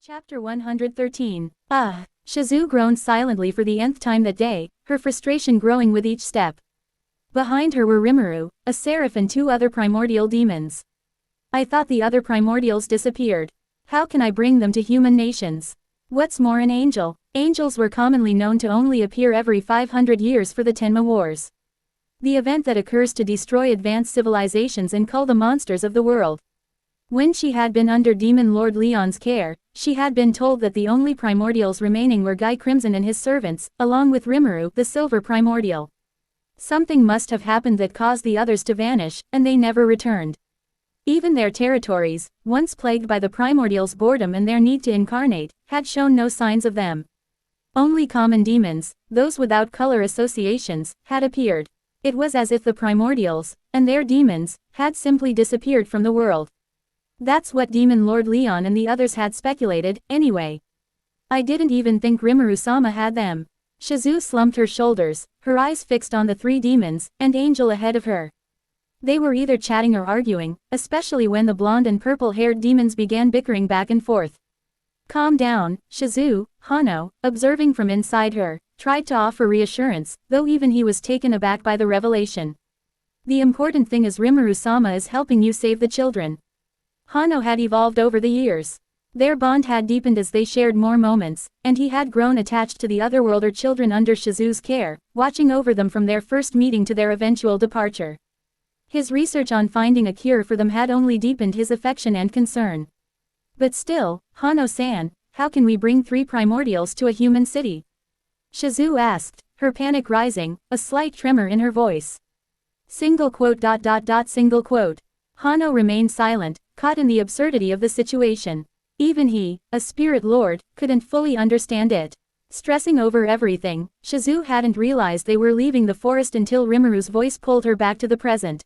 Chapter 113. Shizu groaned silently for the nth time that day, her frustration growing with each step. Behind her were Rimuru, a seraph and two other primordial demons. I thought the other primordials disappeared. How can I bring them to human nations? What's more, an angel? Angels were commonly known to only appear every 500 years for the Tenma Wars. The event that occurs to destroy advanced civilizations and cull the monsters of the world. When she had been under Demon Lord Leon's care, she had been told that the only primordials remaining were Guy Crimson and his servants, along with Rimuru, the silver primordial. Something must have happened that caused the others to vanish, and they never returned. Even their territories, once plagued by the primordials' boredom and their need to incarnate, had shown no signs of them. Only common demons, those without color associations, had appeared. It was as if the primordials, and their demons, had simply disappeared from the world. That's what Demon Lord Leon and the others had speculated, anyway. I didn't even think Rimuru-sama had them. Shizu slumped her shoulders, her eyes fixed on the three demons, and Angel ahead of her. They were either chatting or arguing, especially when the blonde and purple-haired demons began bickering back and forth. Calm down, Shizu. Hano, observing from inside her, tried to offer reassurance, though even he was taken aback by the revelation. The important thing is Rimuru-sama is helping you save the children. Hano had evolved over the years. Their bond had deepened as they shared more moments, and he had grown attached to the otherworlder children under Shizu's care, watching over them from their first meeting to their eventual departure. His research on finding a cure for them had only deepened his affection and concern. But still, Hano-san, how can we bring three primordials to a human city? Shizu asked, her panic rising, a slight tremor in her voice. Single quote. Hano remained silent, caught in the absurdity of the situation. Even he, a spirit lord, couldn't fully understand it. Stressing over everything, Shizu hadn't realized they were leaving the forest until Rimuru's voice pulled her back to the present.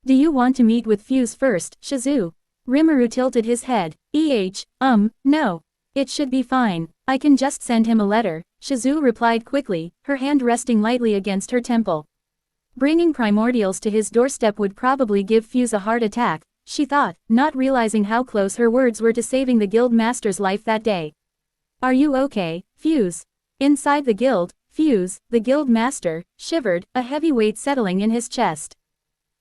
Do you want to meet with Fuse first, Shizu? Rimuru tilted his head. No. It should be fine, I can just send him a letter, Shizu replied quickly, her hand resting lightly against her temple. Bringing primordials to his doorstep would probably give Fuse a heart attack, she thought, not realizing how close her words were to saving the guild master's life that day. Are you okay, Fuse? Inside the guild, Fuse, the guild master, shivered, a heavy weight settling in his chest.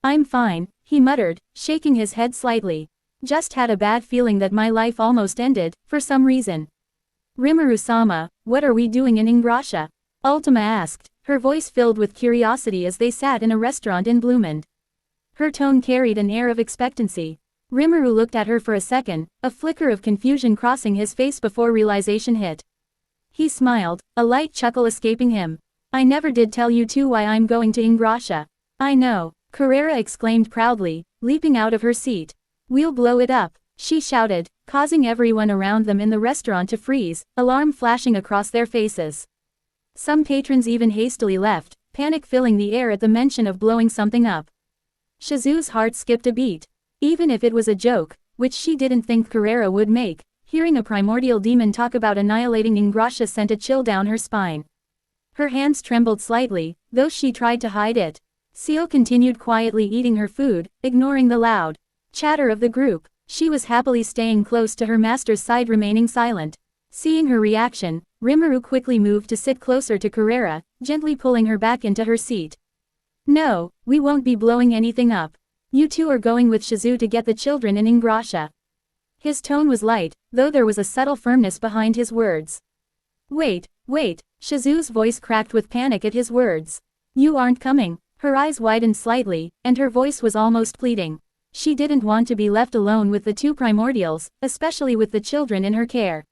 I'm fine, he muttered, shaking his head slightly. Just had a bad feeling that my life almost ended, for some reason. Rimuru-sama, what are we doing in Ingrasha? Ultima asked, her voice filled with curiosity as they sat in a restaurant in Bloomond. Her tone carried an air of expectancy. Rimuru looked at her for a second, a flicker of confusion crossing his face before realization hit. He smiled, a light chuckle escaping him. I never did tell you two why I'm going to Ingrasha. I know, Carrera exclaimed proudly, leaping out of her seat. We'll blow it up, she shouted, causing everyone around them in the restaurant to freeze, alarm flashing across their faces. Some patrons even hastily left, panic filling the air at the mention of blowing something up. Shizu's heart skipped a beat. Even if it was a joke, which she didn't think Carrera would make, hearing a primordial demon talk about annihilating Ingrasha sent a chill down her spine. Her hands trembled slightly, though she tried to hide it. Seal continued quietly eating her food, ignoring the loud chatter of the group. She was happily staying close to her master's side, remaining silent. Seeing her reaction, Rimuru quickly moved to sit closer to Carrera, gently pulling her back into her seat. No, we won't be blowing anything up. You two are going with Shizu to get the children in Ingrasha. His tone was light, though there was a subtle firmness behind his words. Wait, Shizu's voice cracked with panic at his words. You aren't coming. Her eyes widened slightly, and her voice was almost pleading. She didn't want to be left alone with the two primordials, especially with the children in her care.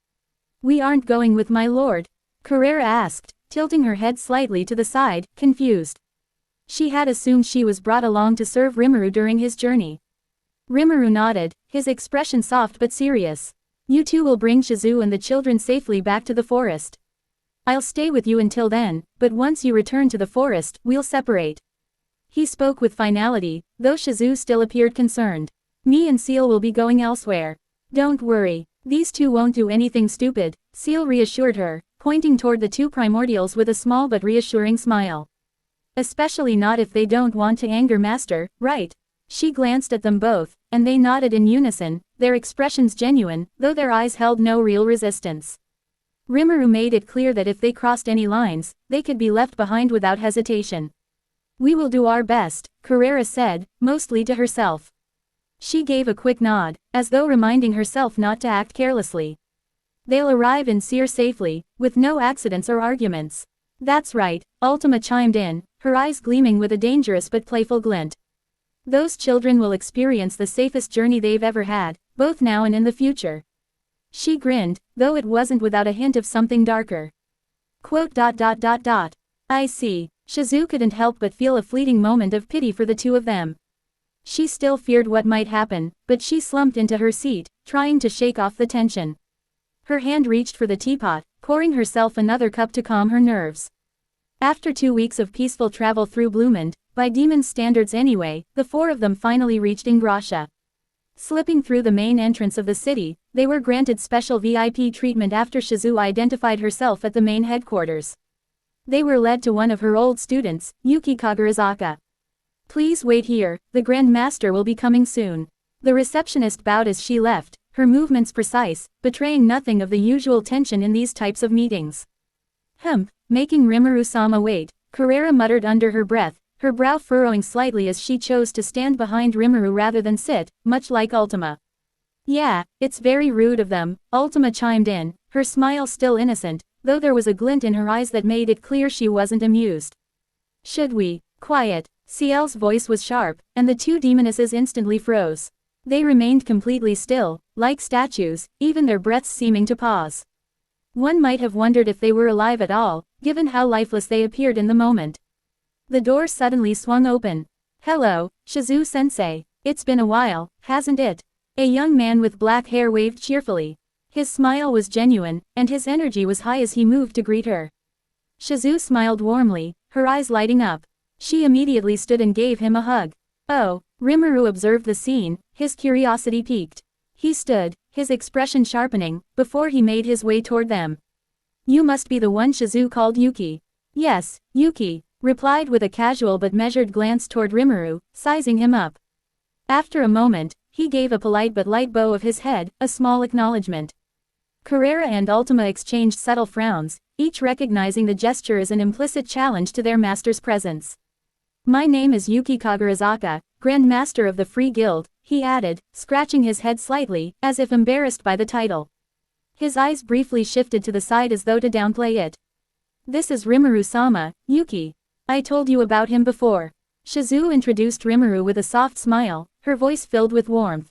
We aren't going with my lord? Carrera asked, tilting her head slightly to the side, confused. She had assumed she was brought along to serve Rimuru during his journey. Rimuru nodded, his expression soft but serious. You two will bring Shizu and the children safely back to the forest. I'll stay with you until then, but once you return to the forest, we'll separate. He spoke with finality, though Shizu still appeared concerned. Me and Seal will be going elsewhere. Don't worry, these two won't do anything stupid, Seal reassured her, pointing toward the two primordials with a small but reassuring smile. Especially not if they don't want to anger Master, right? She glanced at them both, and they nodded in unison, their expressions genuine, though their eyes held no real resistance. Rimuru made it clear that if they crossed any lines, they could be left behind without hesitation. "We will do our best," Carrera said, mostly to herself. She gave a quick nod, as though reminding herself not to act carelessly. "They'll arrive in Seer safely, with no accidents or arguments." "That's right," Ultima chimed in, her eyes gleaming with a dangerous but playful glint. "Those children will experience the safest journey they've ever had, both now and in the future." She grinned, though it wasn't without a hint of something darker. "I see." Shizue couldn't help but feel a fleeting moment of pity for the two of them. She still feared what might happen, but she slumped into her seat, trying to shake off the tension. Her hand reached for the teapot, pouring herself another cup to calm her nerves. After 2 weeks of peaceful travel through Bloomond, by demon standards anyway, the four of them finally reached Ingrasha. Slipping through the main entrance of the city, they were granted special VIP treatment after Shizue identified herself at the main headquarters. They were led to one of her old students, Yuki Kagarizaka. "Please wait here, the Grand Master will be coming soon." The receptionist bowed as she left, her movements precise, betraying nothing of the usual tension in these types of meetings. Making Rimuru-sama wait, Carrera muttered under her breath, her brow furrowing slightly as she chose to stand behind Rimuru rather than sit, much like Ultima. "Yeah, it's very rude of them," Ultima chimed in, her smile still innocent, though there was a glint in her eyes that made it clear she wasn't amused. "Should we?" "Quiet." Ciel's voice was sharp, and the two demonesses instantly froze. They remained completely still, like statues, even their breaths seeming to pause. One might have wondered if they were alive at all, given how lifeless they appeared in the moment. The door suddenly swung open. "Hello, Shizue-sensei. It's been a while, hasn't it?" A young man with black hair waved cheerfully. His smile was genuine, and his energy was high as he moved to greet her. Shizue smiled warmly, her eyes lighting up. She immediately stood and gave him a hug. "Oh." Rimuru observed the scene, his curiosity piqued. He stood, his expression sharpening, before he made his way toward them. "You must be the one Shizue called Yuki." "Yes, Yuki," replied with a casual but measured glance toward Rimuru, sizing him up. After a moment, he gave a polite but light bow of his head, a small acknowledgement. Carrera and Ultima exchanged subtle frowns, each recognizing the gesture as an implicit challenge to their master's presence. "My name is Yuki Kagarizaka, Grand Master of the Free Guild," he added, scratching his head slightly, as if embarrassed by the title. His eyes briefly shifted to the side as though to downplay it. "This is Rimuru-sama, Yuki. I told you about him before." Shizue introduced Rimuru with a soft smile, her voice filled with warmth.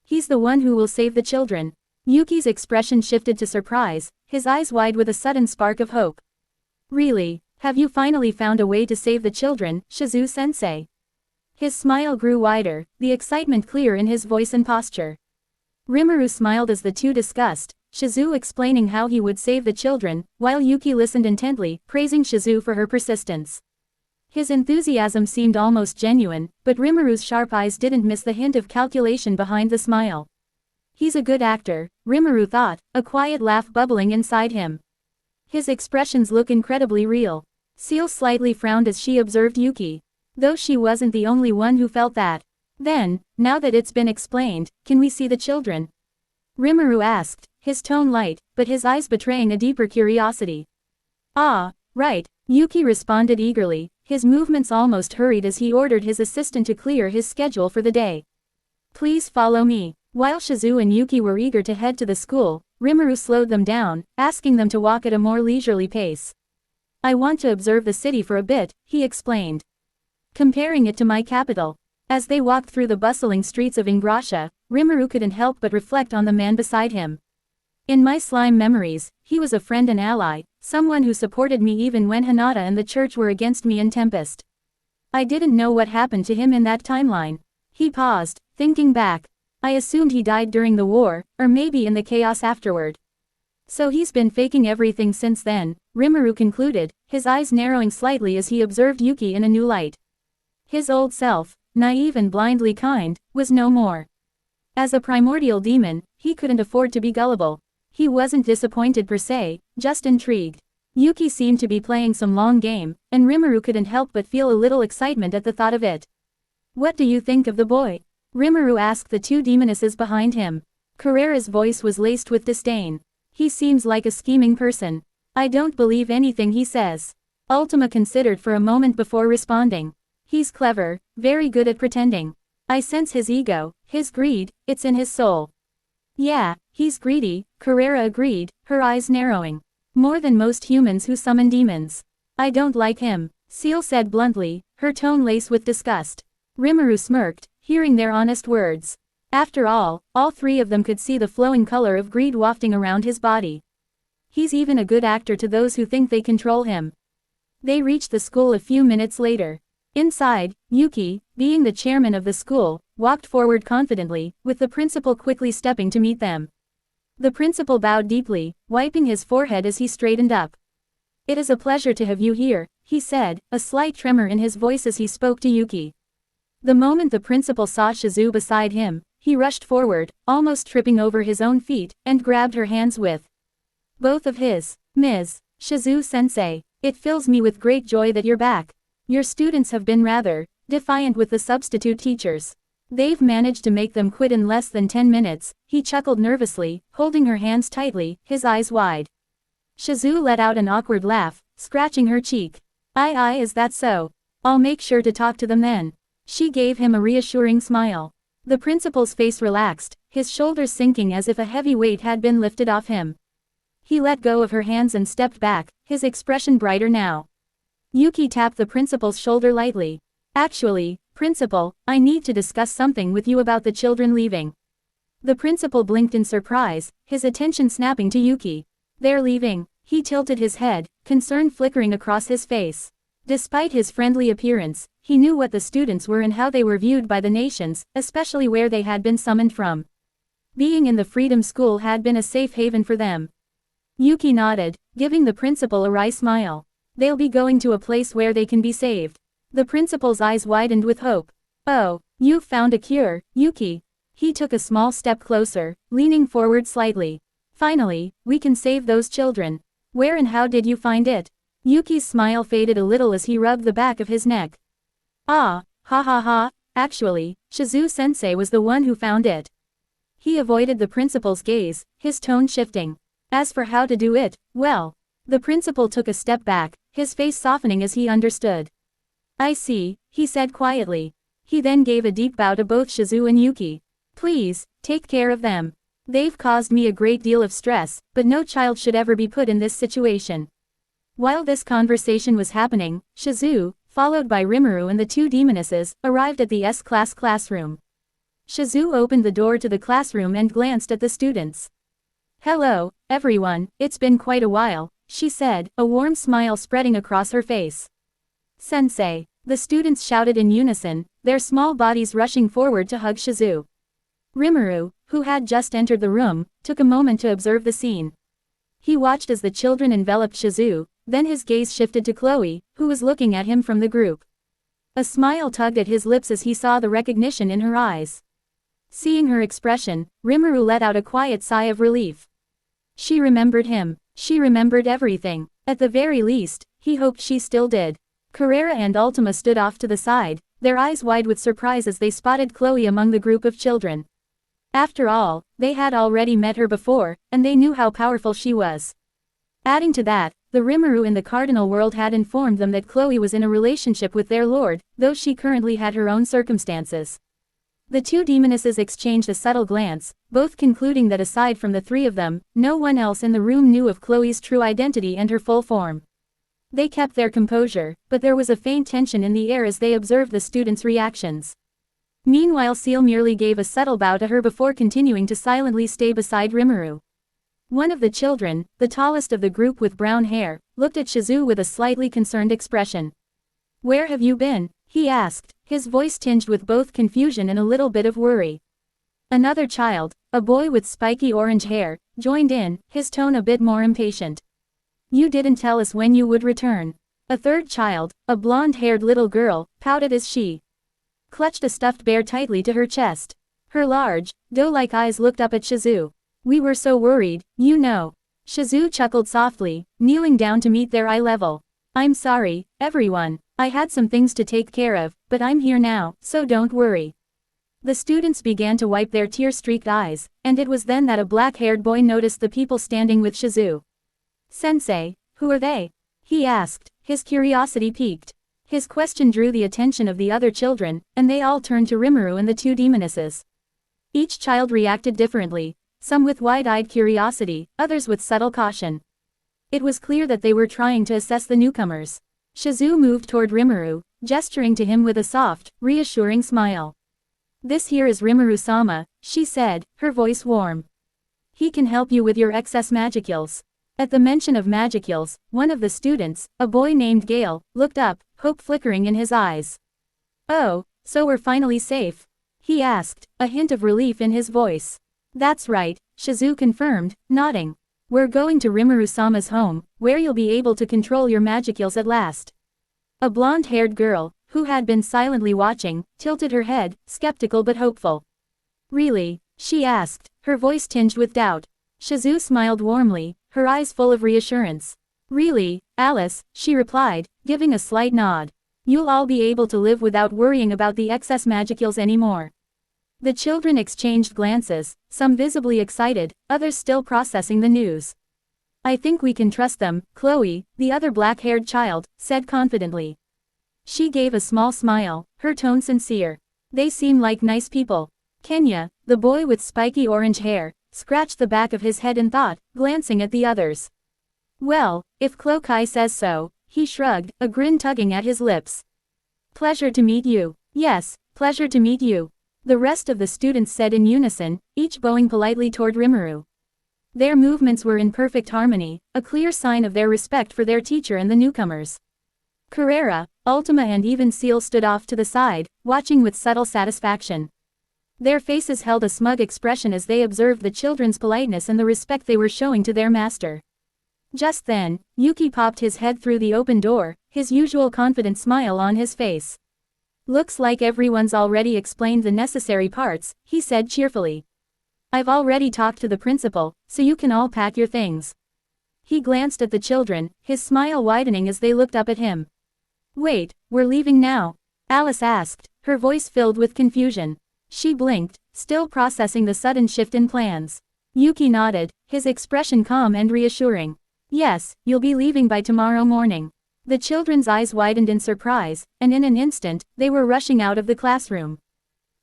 "He's the one who will save the children." Yuki's expression shifted to surprise, his eyes wide with a sudden spark of hope. "Really? Have you finally found a way to save the children, Shizue-sensei?" His smile grew wider, the excitement clear in his voice and posture. Rimuru smiled as the two discussed, Shizue explaining how he would save the children, while Yuki listened intently, praising Shizue for her persistence. His enthusiasm seemed almost genuine, but Rimuru's sharp eyes didn't miss the hint of calculation behind the smile. "He's a good actor," Rimuru thought, a quiet laugh bubbling inside him. "His expressions look incredibly real." Ciel slightly frowned as she observed Yuki. Though she wasn't the only one who felt that. "Then, now that it's been explained, can we see the children?" Rimuru asked, his tone light, but his eyes betraying a deeper curiosity. "Ah, right," Yuki responded eagerly, his movements almost hurried as he ordered his assistant to clear his schedule for the day. "Please follow me." While Shizue and Yuki were eager to head to the school, Rimuru slowed them down, asking them to walk at a more leisurely pace. "I want to observe the city for a bit," he explained. "Comparing it to my capital." As they walked through the bustling streets of Ingrasha, Rimuru couldn't help but reflect on the man beside him. "In my slime memories, he was a friend and ally, someone who supported me even when Hinata and the church were against me in Tempest. I didn't know what happened to him in that timeline." He paused, thinking back. "I assumed he died during the war, or maybe in the chaos afterward. So he's been faking everything since then," Rimuru concluded, his eyes narrowing slightly as he observed Yuki in a new light. His old self, naive and blindly kind, was no more. As a primordial demon, he couldn't afford to be gullible. He wasn't disappointed per se, just intrigued. Yuki seemed to be playing some long game, and Rimuru couldn't help but feel a little excitement at the thought of it. What do you think of the boy? Rimuru asked the two demonesses behind him. Carrera's voice was laced with disdain. He seems like a scheming person. I don't believe anything he says. Ultima considered for a moment before responding. He's clever, very good at pretending. I sense his ego, his greed, it's in his soul. Yeah, he's greedy, Carrera agreed, her eyes narrowing. More than most humans who summon demons. I don't like him, Seal said bluntly, her tone laced with disgust. Rimuru smirked, hearing their honest words. After all three of them could see the flowing color of greed wafting around his body. He's even a good actor to those who think they control him. They reached the school a few minutes later. Inside, Yuki, being the chairman of the school, walked forward confidently, with the principal quickly stepping to meet them. The principal bowed deeply, wiping his forehead as he straightened up. It is a pleasure to have you here, he said, a slight tremor in his voice as he spoke to Yuki. The moment the principal saw Shizu beside him, he rushed forward, almost tripping over his own feet, and grabbed her hands with both of his. Ms. Shizu-sensei, it fills me with great joy that you're back. Your students have been rather defiant with the substitute teachers. They've managed to make them quit in less than 10 minutes, he chuckled nervously, holding her hands tightly, his eyes wide. Shizu let out an awkward laugh, scratching her cheek. Aye, is that so? I'll make sure to talk to them then. She gave him a reassuring smile. The principal's face relaxed, his shoulders sinking as if a heavy weight had been lifted off him. He let go of her hands and stepped back, his expression brighter now. Yuki tapped the principal's shoulder lightly. Actually, principal, I need to discuss something with you about the children leaving. The principal blinked in surprise, his attention snapping to Yuki. They're leaving. He tilted his head, concern flickering across his face. Despite his friendly appearance, he knew what the students were and how they were viewed by the nations, especially where they had been summoned from. Being in the Freedom School had been a safe haven for them. Yuki nodded, giving the principal a wry smile. They'll be going to a place where they can be saved. The principal's eyes widened with hope. Oh, you've found a cure, Yuki. He took a small step closer, leaning forward slightly. Finally, we can save those children. Where and how did you find it? Yuki's smile faded a little as he rubbed the back of his neck. Ah, ha, actually, Shizu-sensei was the one who found it. He avoided the principal's gaze, his tone shifting. As for how to do it, well. The principal took a step back, his face softening as he understood. I see, he said quietly. He then gave a deep bow to both Shizu and Yuki. Please, take care of them. They've caused me a great deal of stress, but no child should ever be put in this situation. While this conversation was happening, Shizu, followed by Rimuru and the two demonesses, arrived at the S-class classroom. Shizu opened the door to the classroom and glanced at the students. Hello, everyone, it's been quite a while, she said, a warm smile spreading across her face. Sensei, the students shouted in unison, their small bodies rushing forward to hug Shizu. Rimuru, who had just entered the room, took a moment to observe the scene. He watched as the children enveloped Shizu, then his gaze shifted to Chloe, who was looking at him from the group. A smile tugged at his lips as he saw the recognition in her eyes. Seeing her expression, Rimuru let out a quiet sigh of relief. She remembered him. She remembered everything. At the very least, he hoped she still did. Carrera and Ultima stood off to the side, their eyes wide with surprise as they spotted Chloe among the group of children. After all, they had already met her before, and they knew how powerful she was. Adding to that, the Rimuru in the Cardinal world had informed them that Chloe was in a relationship with their lord, though she currently had her own circumstances. The two demonesses exchanged a subtle glance, both concluding that aside from the three of them, no one else in the room knew of Chloe's true identity and her full form. They kept their composure, but there was a faint tension in the air as they observed the students' reactions. Meanwhile, Seal merely gave a subtle bow to her before continuing to silently stay beside Rimuru. One of the children, the tallest of the group with brown hair, looked at Shizu with a slightly concerned expression. Where have you been? He asked, his voice tinged with both confusion and a little bit of worry. Another child, a boy with spiky orange hair, joined in, his tone a bit more impatient. You didn't tell us when you would return. A third child, a blonde-haired little girl, pouted as she clutched a stuffed bear tightly to her chest. Her large, doe-like eyes looked up at Shizu. We were so worried, you know. Shizu chuckled softly, kneeling down to meet their eye level. I'm sorry, everyone. I had some things to take care of, but I'm here now, so don't worry. The students began to wipe their tear-streaked eyes, and it was then that a black-haired boy noticed the people standing with Shizu. Sensei, who are they? He asked, his curiosity piqued. His question drew the attention of the other children, and they all turned to Rimuru and the two demonesses. Each child reacted differently, some with wide-eyed curiosity, others with subtle caution. It was clear that they were trying to assess the newcomers. Shizu moved toward Rimuru, gesturing to him with a soft, reassuring smile. This here is Rimuru-sama, she said, her voice warm. He can help you with your excess magicals. At the mention of magicals, one of the students, a boy named Gale, looked up, hope flickering in his eyes. Oh, so we're finally safe? He asked, a hint of relief in his voice. That's right, Shizu confirmed, nodding. We're going to Rimuru-sama's home, where you'll be able to control your magicals at last. A blonde-haired girl, who had been silently watching, tilted her head, skeptical but hopeful. Really? She asked, her voice tinged with doubt. Shizu smiled warmly, her eyes full of reassurance. Really, Alice, she replied, giving a slight nod. You'll all be able to live without worrying about the excess magicals anymore. The children exchanged glances, some visibly excited, others still processing the news. I think we can trust them, Chloe, the other black-haired child, said confidently. She gave a small smile, her tone sincere. They seem like nice people. Kenya, the boy with spiky orange hair, scratched the back of his head in thought, glancing at the others. Well, if Clokai says so, he shrugged, a grin tugging at his lips. Pleasure to meet you. Yes, pleasure to meet you. The rest of the students said in unison, each bowing politely toward Rimuru. Their movements were in perfect harmony, a clear sign of their respect for their teacher and the newcomers. Carrera, Ultima and even Seal stood off to the side, watching with subtle satisfaction. Their faces held a smug expression as they observed the children's politeness and the respect they were showing to their master. Just then, Yuki popped his head through the open door, his usual confident smile on his face. Looks like everyone's already explained the necessary parts, he said cheerfully. I've already talked to the principal, so you can all pack your things. He glanced at the children, his smile widening as they looked up at him. Wait, we're leaving now? Alice asked, her voice filled with confusion. She blinked, still processing the sudden shift in plans. Yuki nodded, his expression calm and reassuring. Yes, you'll be leaving by tomorrow morning. The children's eyes widened in surprise, and in an instant, they were rushing out of the classroom.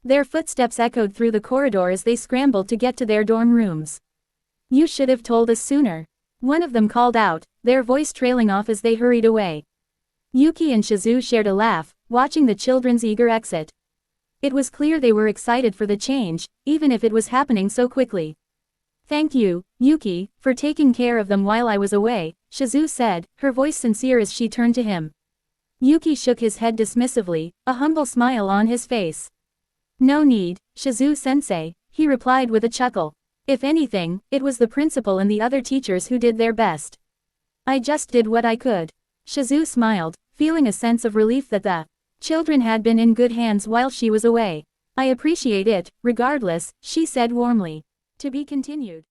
Their footsteps echoed through the corridor as they scrambled to get to their dorm rooms. You should have told us sooner. One of them called out, their voice trailing off as they hurried away. Yuki and Shizu shared a laugh, watching the children's eager exit. It was clear they were excited for the change, even if it was happening so quickly. Thank you, Yuki, for taking care of them while I was away, Shizu said, her voice sincere as she turned to him. Yuki shook his head dismissively, a humble smile on his face. No need, Shizu-sensei, he replied with a chuckle. If anything, it was the principal and the other teachers who did their best. I just did what I could. Shizu smiled, feeling a sense of relief that the children had been in good hands while she was away. I appreciate it, regardless, she said warmly. To be continued.